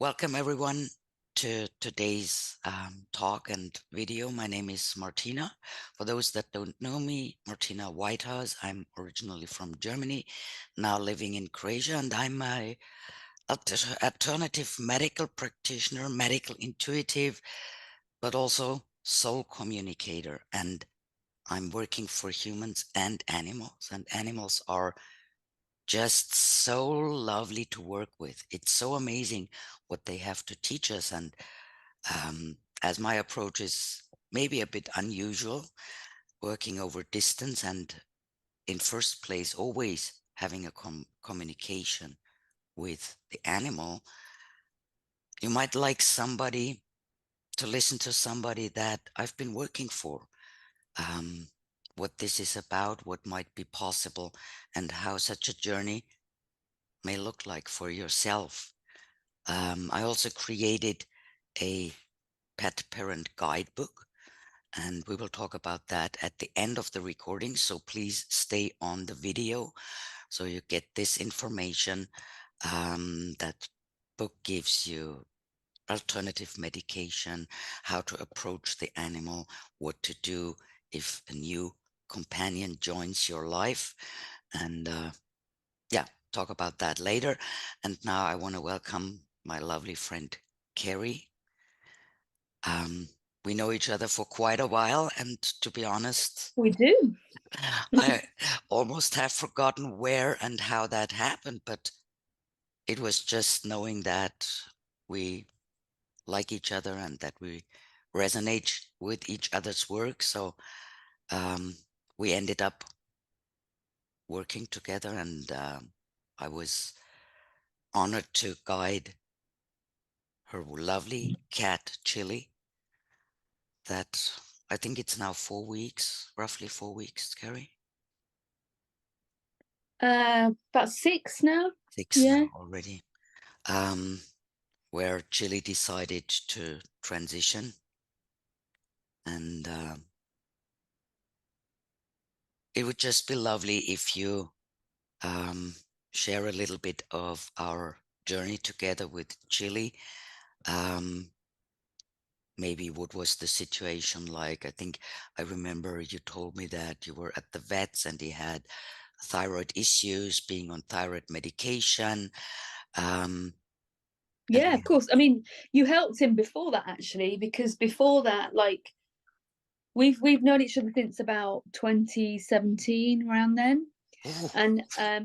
Welcome everyone to today's talk and video. My name is Martina. For those that don't know me, Martina Waidhas. I'm originally from Germany, now living in Croatia, and I'm a alternative medical practitioner, medical intuitive, but also soul communicator. And I'm working for humans and animals are just so lovely to work with. It's so amazing what they have to teach us. And as my approach is maybe a bit unusual, working over distance and in first place, always having a communication with the animal, you might like somebody to listen to somebody that I've been working for. What this is about, what might be possible, and how such a journey may look like for yourself. I also created a pet parent guidebook, and we will talk about that at the end of the recording. So please stay on the video so you get this information. That book gives you alternative medication, how to approach the animal, what to do if a new companion joins your life, and yeah, talk about that later. And now I want to welcome my lovely friend Carrie. We know each other for quite a while, and to be honest, We do. I almost have forgotten where and how that happened, but it was just knowing that we like each other and that we resonate with each other's work. So we ended up working together, and I was honored to guide her lovely cat, Chili, that I think it's now 4 weeks, roughly 4 weeks, Carrie. About 6 now. 6 Yeah. now already. Where Chili decided to transition, and it would just be lovely if you share a little bit of our journey together with Chili. Maybe what was the situation like? I think I remember you told me that you were at the vet's and he had thyroid issues, being on thyroid medication. Yeah, of course. I mean, you helped him before that actually, because before that, like we've known each other since about 2017, around then. Oh, And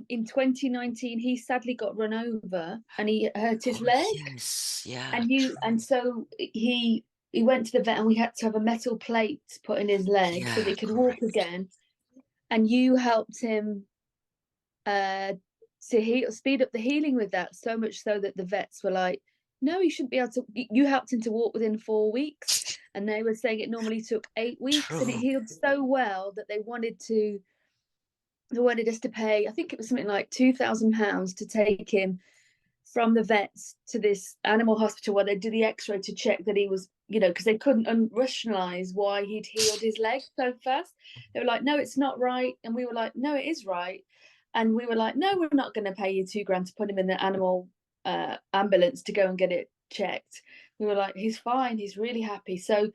in 2019 he sadly got run over and he hurt his oh leg. yes, yeah, And true. so he went to the vet and we had to have a metal plate put in his leg so that Yeah, he could walk correct. again. And you helped him uh to speed up the healing with that, so much so that the vets were like, no, you shouldn't be able to. You helped him to walk within 4 weeks, and they were saying it normally took 8 weeks, and it True. healed so well that they wanted us to pay, I think it was something like £2,000 to take him from the vets to this animal hospital where they did the x-ray to check that he was, because they couldn't rationalize why he'd healed his leg so fast. They were like, no, it's not right. And we were like, no, it is right. And we were like, no, we're not going to pay you £2,000 to put him in the animal ambulance to go and get it checked. We were like, he's fine, he's really happy. So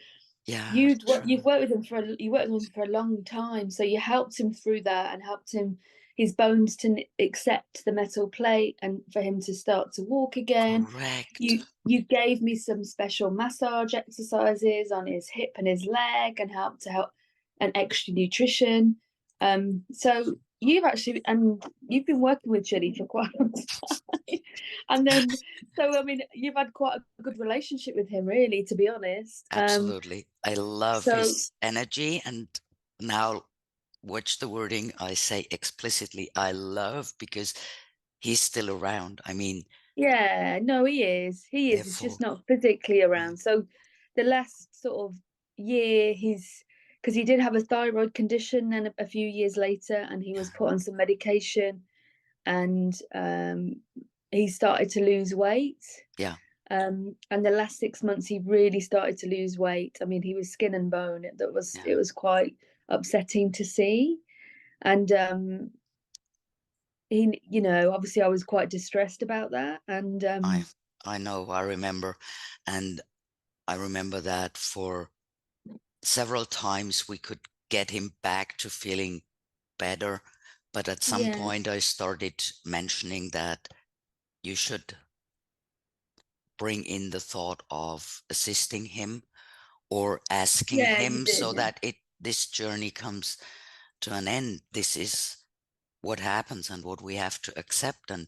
Yeah, you've true. worked with him for a long time, so you helped him through that and helped him his bones to accept the metal plate and for him to start to walk again. Correct. You gave me some special massage exercises on his hip and his leg and help and extra nutrition. So you've been working with Chili for quite a long time. And then, so I mean, you've had quite a good relationship with him, really, to be honest. Absolutely. I love So his energy. And now, watch the wording. I say explicitly, I love, because he's still around. I mean, yeah, no, he is. He is. He's therefore, just not physically mm, around. So the last sort of year, because he did have a thyroid condition, and a few years later, and he yeah, was put on some medication, and he started to lose weight. yeah, And the last 6 months, he really started to lose weight. I mean, he was skin and bone. yeah. It was quite upsetting to see. And he, obviously I was quite distressed about that. And I I know, I remember. And I remember that for several times we could get him back to feeling better. But at some Yeah, point, I started mentioning that you should bring in the thought of assisting him or asking yeah, you him did. so Yeah, that this journey comes to an end. This is what happens and what we have to accept. And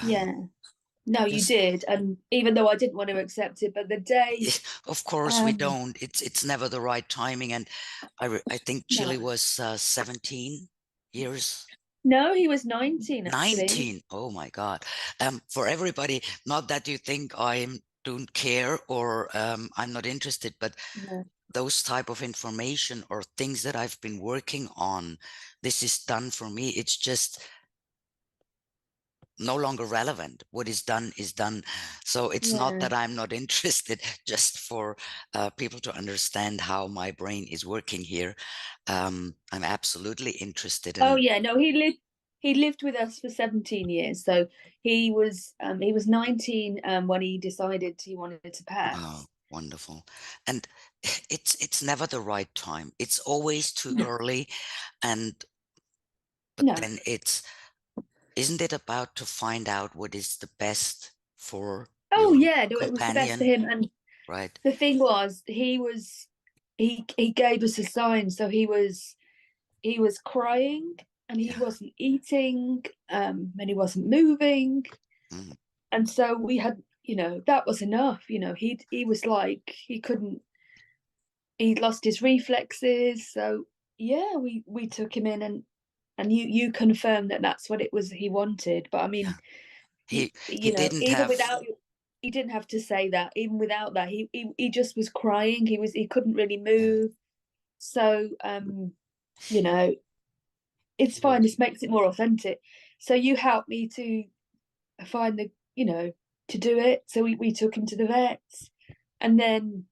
um, yeah. No, you just, did, and even though I didn't want to accept it, but the day, of course, we um, don't. It's never the right timing. And I think no, Chile was 17 years. no, he was 19 actually. 19. Oh my God. For everybody, not that you think I don't care or I'm not interested, but No, those type of information or things that I've been working on, this is done for me. It's just no longer relevant. What is done is done. So it's not yeah. that I'm not interested, just for people to understand how my brain is working here. I'm absolutely interested Oh in. yeah, no, he lived with us for 17 years. So he was 19 when he decided he wanted to Oh, pass. wonderful. And it's never the right time. It's always too No, early. And but no. then isn't it about to find out what is the best for Oh your yeah, no, it was the best for companion, him. And right? the thing was, he gave us a sign. So he was crying and he Yeah. wasn't eating, and he wasn't moving. Mm, And so we had, that was enough. He was like he couldn't. He'd lost his reflexes. So yeah, we took him in, and you confirmed that that's what it was he wanted. But I yeah. mean, He didn't even have. without, he didn't have to say that. Even without that, he just was crying. He couldn't really Yeah. move. So you know, it's He was. fine. This makes it more authentic. So you helped me to find to do it. So we took him to the vets, and then,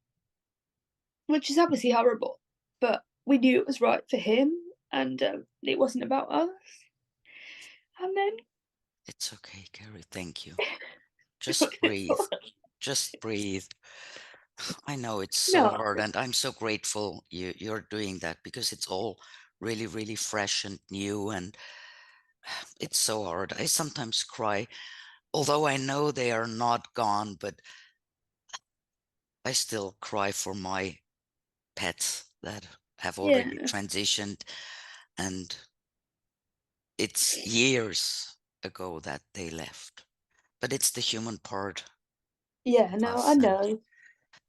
which is obviously horrible, but we knew it was right for him, and it wasn't about us. And then It's okay, Carrie. Thank you. Just breathe. Just breathe. I know it's so no, hard, and I'm so grateful you're doing that because it's all really, really fresh and new, and it's so hard. I sometimes cry, although I know they are not gone, but I still cry for my pets that have already yeah, transitioned, and it's years ago that they left. But it's the human part yeah, of no, I us, and know.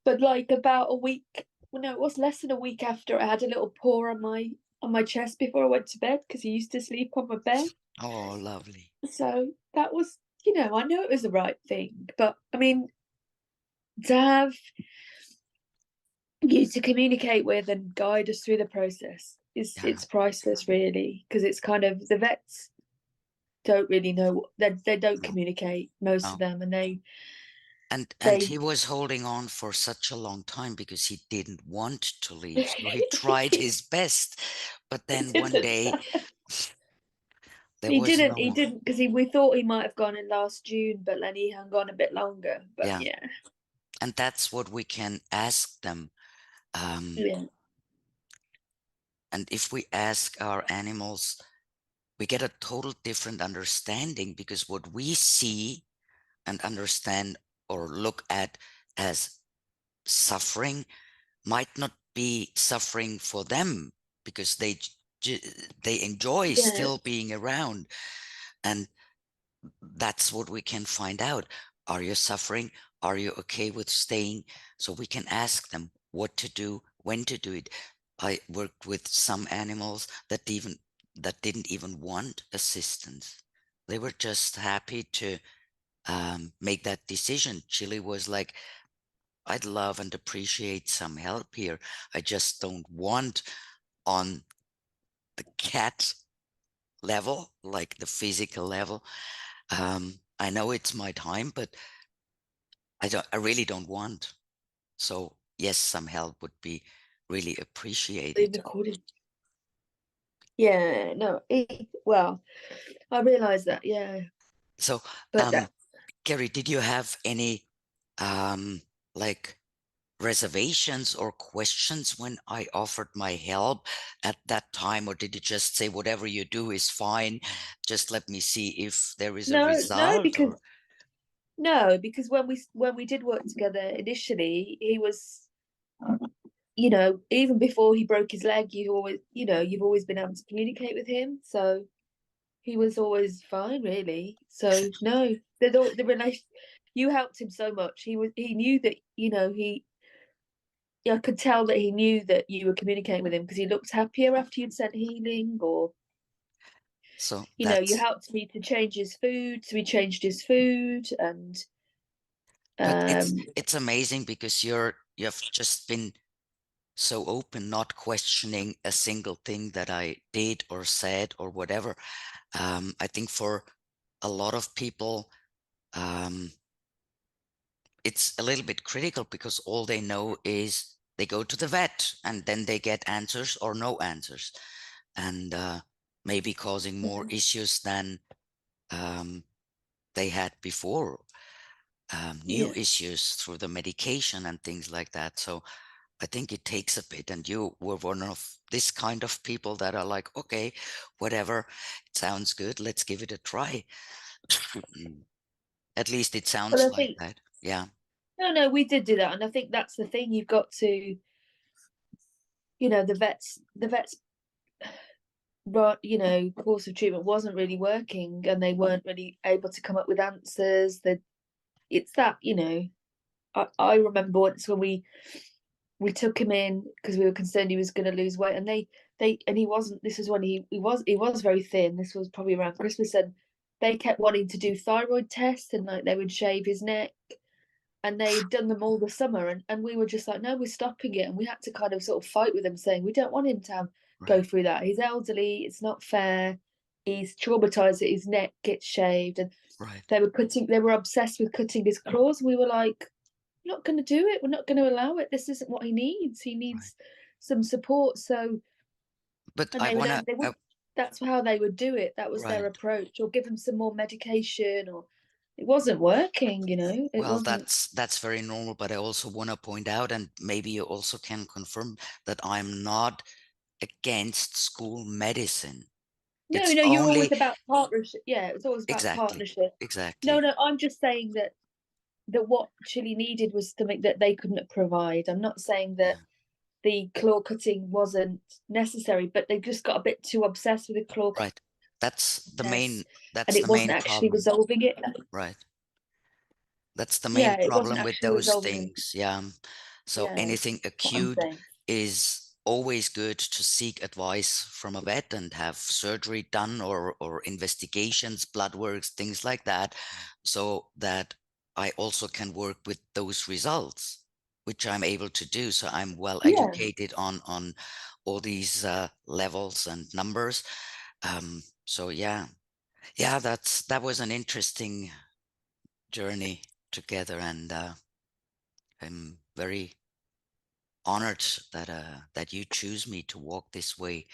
But like about a week, well, no, it was less than a week after, I had a little paw on my chest before I went to bed because he used to sleep on my bed. oh, lovely. So that was, I know it was the right thing, but I mean, to have you to communicate with and guide us through the process is Yeah, it's priceless, really, because it's kind of the vets don't really know, they don't no, communicate, most of no. them, and And they he was holding on for such a long time because he didn't want to leave. So he tried his best. But he then one didn't day there was no he more. didn't because we thought he might have gone in last June, but then he hung on a bit longer. But Yeah. yeah, And that's what we can ask them. Um, yeah, and if we ask our animals, we get a total different understanding because what we see and understand or look at as suffering might not be suffering for them because they enjoy yeah, still being around, and that's what we can find out. Are you suffering? Are you okay with staying? So we can ask them what to do, when to do it. I worked with some animals that didn't even want assistance. They were just happy to make that decision. Chile was like, I'd love and appreciate some help here. I just don't want on the cat level, like the physical level. I know it's my time, but I really don't want. So yes, some help would be really they appreciated. recorded. Yeah, no, well, I realised that, yeah, So but um, Carrie, did you have any like reservations or questions when I offered my help at that time, or did you just say whatever you do is fine? Just let me see if there is a No, no, result, because or no, because when we did work together initially, he was, you know, even before he broke his leg, you've always been able to communicate with him. So he was always fine, really. So no, the relation, you helped him so much. He knew that, I could tell that he knew that you were communicating with him because he looked happier after you'd sent healing, or so you that's. helped me to change his food, so he changed his food, and But um, it's amazing because you've just been so open, not questioning a single thing that I did or said or whatever. I think for a lot of people, um, it's a little bit critical because all they know is they go to the vet and then they get answers or no answers, and maybe causing more issues than um, they had before, new yeah. issues through the medication and things like that. So I think it takes a bit, and you were one of this kind of people that are like, okay, whatever, it sounds good, let's give it a try. At least it Well, sounds I like think that. Yeah, no, we did do that, and I think that's the thing. You've got to, the vets, but course of treatment wasn't really working, and they weren't really able to come up with answers. That it's that I remember once when we took him in because we were concerned he was going to lose weight, and he wasn't. This was when he was very thin. This was probably around Christmas, and they kept wanting to do thyroid tests, and like they would shave his neck, and they'd done them all the summer, and we were just like, no, we're stopping it, and we had to kind of sort of fight with them, saying we don't want him to go right, through that. He's elderly. It's not fair. He's traumatized that his neck gets shaved, and right, they were obsessed with cutting his claws. We were like, we're not going to do it. We're not going to allow it. This isn't what he needs. He right. needs some support. So, But and I they would wanna, then they would. That's how they would do it. That was their right. approach, or give him some more medication, or it wasn't working. It Well, wasn't. that's very normal, but I also want to point out, and maybe you also can confirm that I'm not against school medicine. No, It's no, you're only always about partnership. Yeah, it's always about exactly, partnership. No, exactly. no, I'm just saying that what Chile needed was something that they couldn't provide. I'm not saying that Yeah, the claw cutting wasn't necessary, but they just got a bit too obsessed with the claw right. That's the main test, and that's it the wasn't main actually problem. resolving it. Right. That's the main Yeah, it wasn't problem with actually those resolving it. things. Yeah. So Yeah, anything that's what I'm acute saying. is always good to seek advice from a vet and have surgery done, or investigations, blood works, things like that, so that I also can work with those results, which I'm able to do. So I'm well Yeah. educated on all these levels and numbers. So yeah, yeah, that was an interesting journey together, and I'm very honored that you choose me to walk this way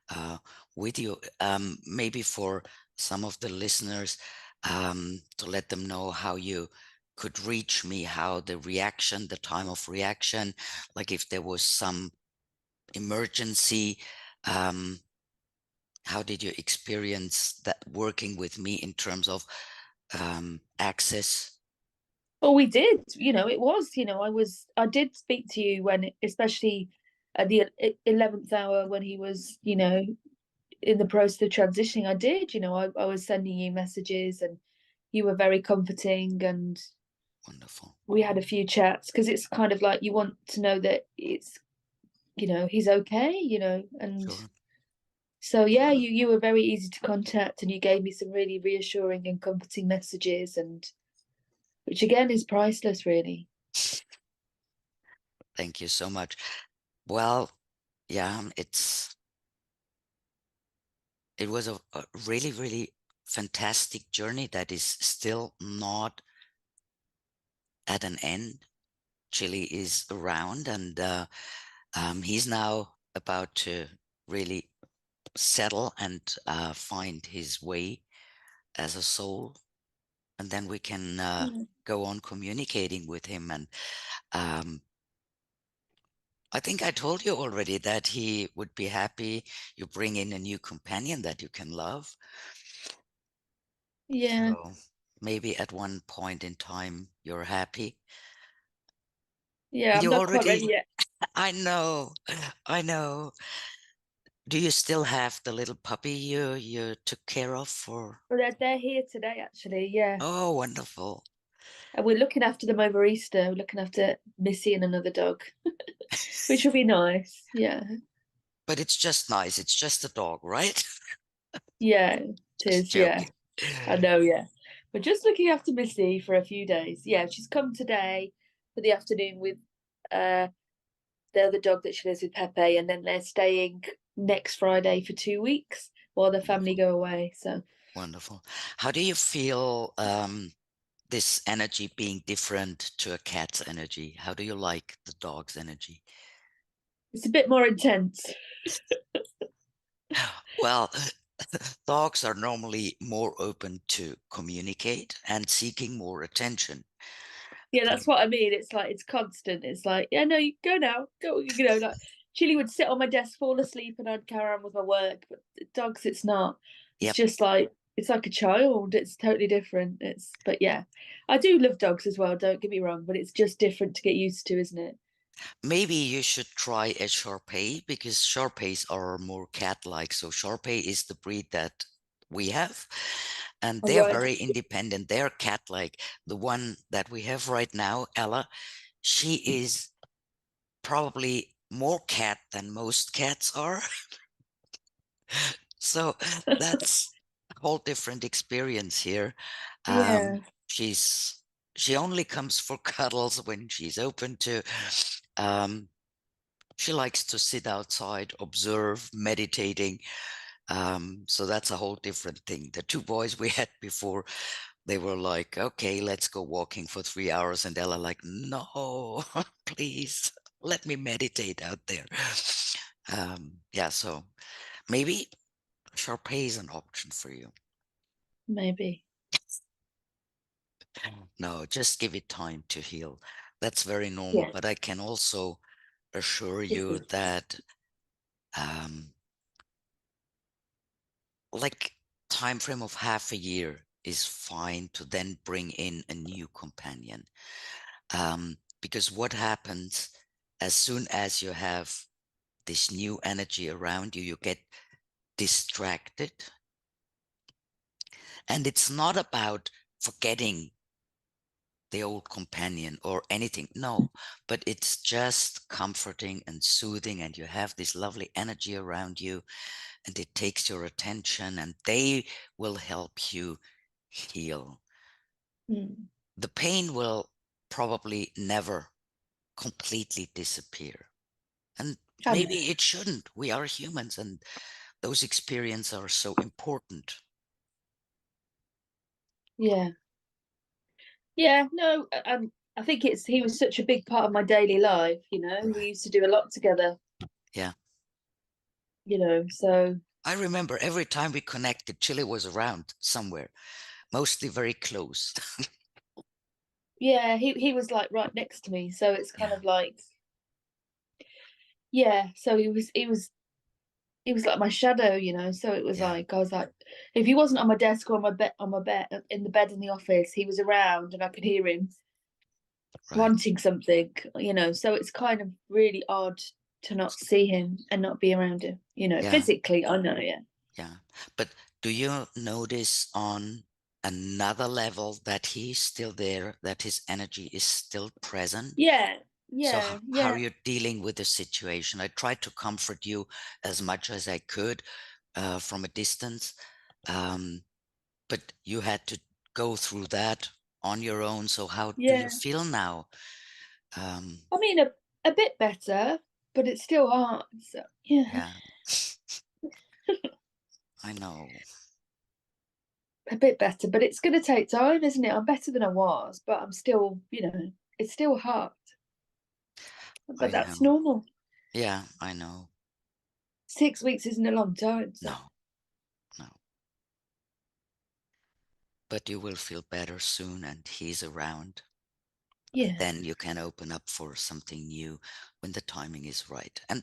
uh, with you. Maybe for some of the listeners, to let them know how you could reach me, how the time of reaction, like if there was some emergency, um, how did you experience that working with me in terms of access? Well, we did. It was. I did speak to you when, especially at the 11th hour when he was, in the process of transitioning. I did. I was sending you messages, and you were very comforting, and Wonderful. we had a few chats because it's kind of like you want to know that he's okay, and Sure. so yeah, you were very easy to contact, and you gave me some really reassuring and comforting messages, and which again is priceless, really. Thank you so much. Well, yeah, it was a really, really fantastic journey that is still not at an end. Chile is around, and he's now about to really settle and find his way as a soul. and then we can Yeah. go on communicating with him. And um, I think I told you already that he would be happy you bring in a new companion that you can love. Yeah. So maybe at one point in time you're happy. Yeah, And I'm you not quite already, ready yet. I know, I know. Do you still have the little puppy you took care of for? But they're here today, actually. Yeah. Oh, wonderful. And we're looking after them over Easter. We're looking after Missy and another dog, which will be nice. Yeah. But it's just nice. It's just a dog, right? Yeah, it Just is. Yeah. joking. I know. Yeah. We're just looking after Missy for a few days. Yeah. She's come today for the afternoon with uh the other dog that she lives with, Pepe, and then they're staying next Friday for 2 weeks while the family Wonderful. go away. So Wonderful. How do you feel this energy being different to a cat's energy? How do you like the dog's energy? it's a bit more intense. Well, dogs are normally more open to communicate and seeking more attention. Yeah, that's Um, what I mean. It's like it's constant. It's like, yeah, no, you go now, go. Like Chili would sit on my desk, fall asleep, and I'd carry on with my work. But dogs, it's not. It's yep. just like it's like a child. It's totally different. But yeah, I do love dogs as well. Don't get me wrong, but it's just different to get used to, isn't it? Maybe you should try a Shar because Shar are more cat-like. So Shar is the breed that we have, and All they're right. very independent. They're cat-like. The one that we have right now, Ella, she is probably more cat than most cats are. So that's a whole different experience here. Yeah. She's she only comes for cuddles when she's open to. Um, she likes to sit outside, observe, meditating. So that's a whole different thing. The two boys we had before, they were like, okay, let's go walking for 3 hours. And Ella like, no, please let me meditate out there. Yeah, so maybe Sharpay is an option for you. Maybe. No, just give it time to heal. That's very normal. Yeah. But I can also assure It you is. that um, like time frame of half a year is fine to then bring in a new companion. Because what happens as soon as you have this new energy around you, you get distracted. And it's not about forgetting the old companion or anything. No, but it's just comforting and soothing, and you have this lovely energy around you, and it takes your attention, and they will help you heal. Mm. The pain will probably never completely disappear. And I know. maybe it shouldn't. We are humans, and those experiences are so important. Yeah. Yeah. No. I think he was such a big part of my daily life. We Right. used to do a lot together. Yeah. So I remember every time we connected, Chile was around somewhere, mostly very close. yeah, he was like right next to me. So it's kind Yeah. of like, yeah. So he was like my shadow. So it was Yeah. like I was like, if he wasn't on my desk or on my bed in the bed in the office, he was around and I could hear him Right. wanting something. So it's kind of really odd to not see him and not be around him. Yeah. Physically, I know, yeah. Yeah. But do you notice on another level that he's still there, that his energy is still present? Yeah, So yeah, how yeah, are you dealing with the situation? I tried to comfort you as much as I could from a distance, um, but you had to go through that on your own. So how do you yeah. feel now? Um, I mean, a bit better, but it's still hard. So yeah, yeah, I know. a bit better, but it's going to take time, isn't it? I'm better than I was, but I'm still, it's still hard. But I that's know. normal. Yeah, I know. 6 weeks isn't a long time, so No, no. but you will feel better soon, and he's around. And Yeah. then you can open up for something new when the timing is right. And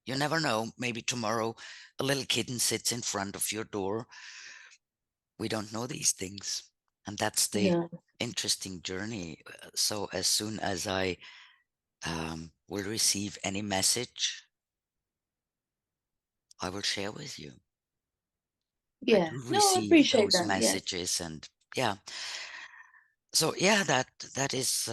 you never know, maybe tomorrow a little kitten sits in front of your door. We don't know these things. And that's the No. interesting journey. So as soon as I will receive any message, I will share with you. I Yeah. do No, I receive appreciate those that. Yeah. messages, and yeah. So yeah, that is.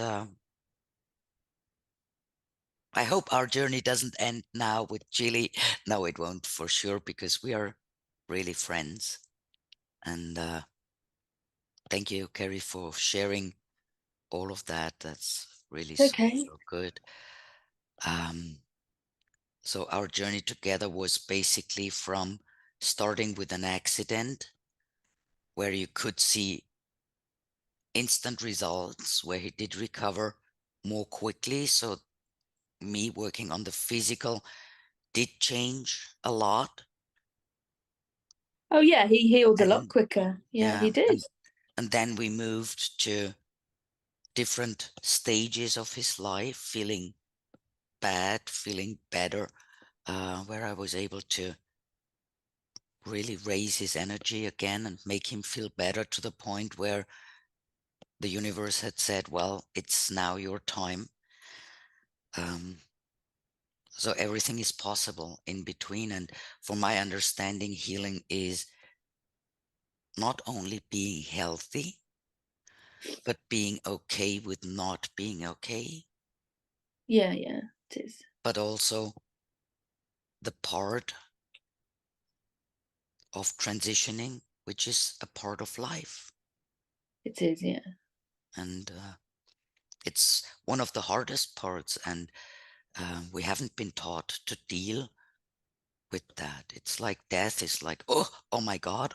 I hope our journey doesn't end now with Chile. No, it won't for sure, because we are really friends. And thank you, Carrie, for sharing all of that. That's really It's so, okay. so good. Um, so our journey together was basically from starting with an accident where you could see instant results, where he did recover more quickly. So me working on the physical did change a lot. Oh yeah, he healed a lot And quicker. Yeah, yeah, he did. and then we moved to different stages of his life, feeling bad, feeling better, where I was able to really raise his energy again and make him feel better, to the point where the universe had said, well, it's now your time. Um, so everything is possible in between. And from my understanding, healing is not only being healthy, but being okay with not being okay, Yeah, yeah, it is. but also the part of transitioning, which is a part of life. It is, yeah. And it's one of the hardest parts. And we haven't been taught to deal with that. It's like death is like, oh my God,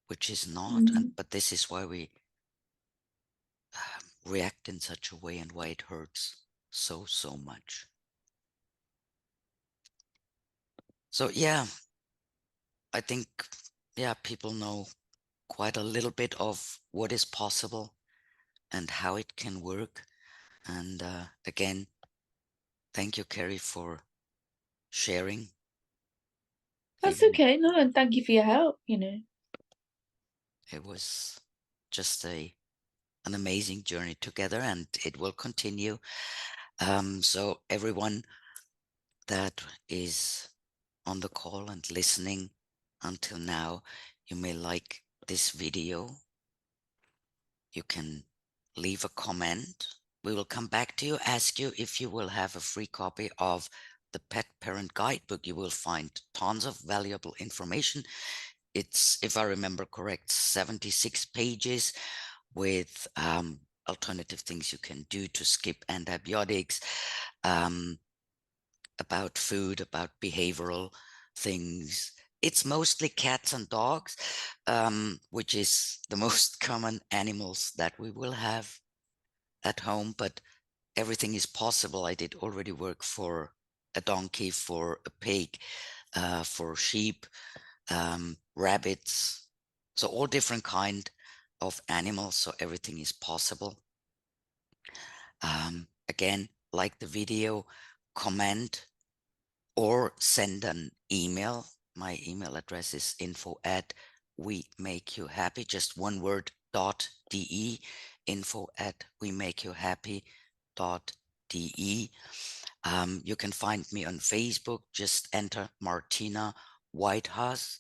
which is not. And Mm. but this is why we react in such a way, and why it hurts so, so much. So yeah, I think, yeah, people know quite a little bit of what is possible and how it can work. And again, thank you, Carrie, for sharing. That's Even okay. No, and thank you for your help. it was just an amazing journey together, and it will continue. So everyone that is on the call and listening until now, you may like this video. You can leave a comment. We will come back to you, ask you if you will have a free copy of the Pet Parent Guidebook. You will find tons of valuable information. It's, if I remember correct, 76 pages with alternative things you can do to skip antibiotics, um, about food, about behavioral things. It's mostly cats and dogs, which is the most common animals that we will have at home, but everything is possible. I did already work for a donkey, for a pig, for sheep, rabbits, so all different kind of animals. So everything is possible. Again, like the video, comment or send an email. My email address is info@we make you happy, just one word, .de, info@we make you happy.de. You can find me on Facebook. Just enter Martina Waidhas.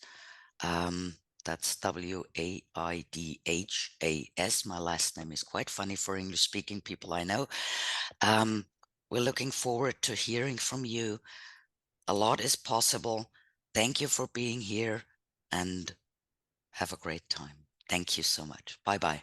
Um, that's Waidhas. My last name is quite funny for English speaking people, I know. Um, we're looking forward to hearing from you. A lot is possible. Thank you for being here, and have a great time. Thank you so much. Bye bye.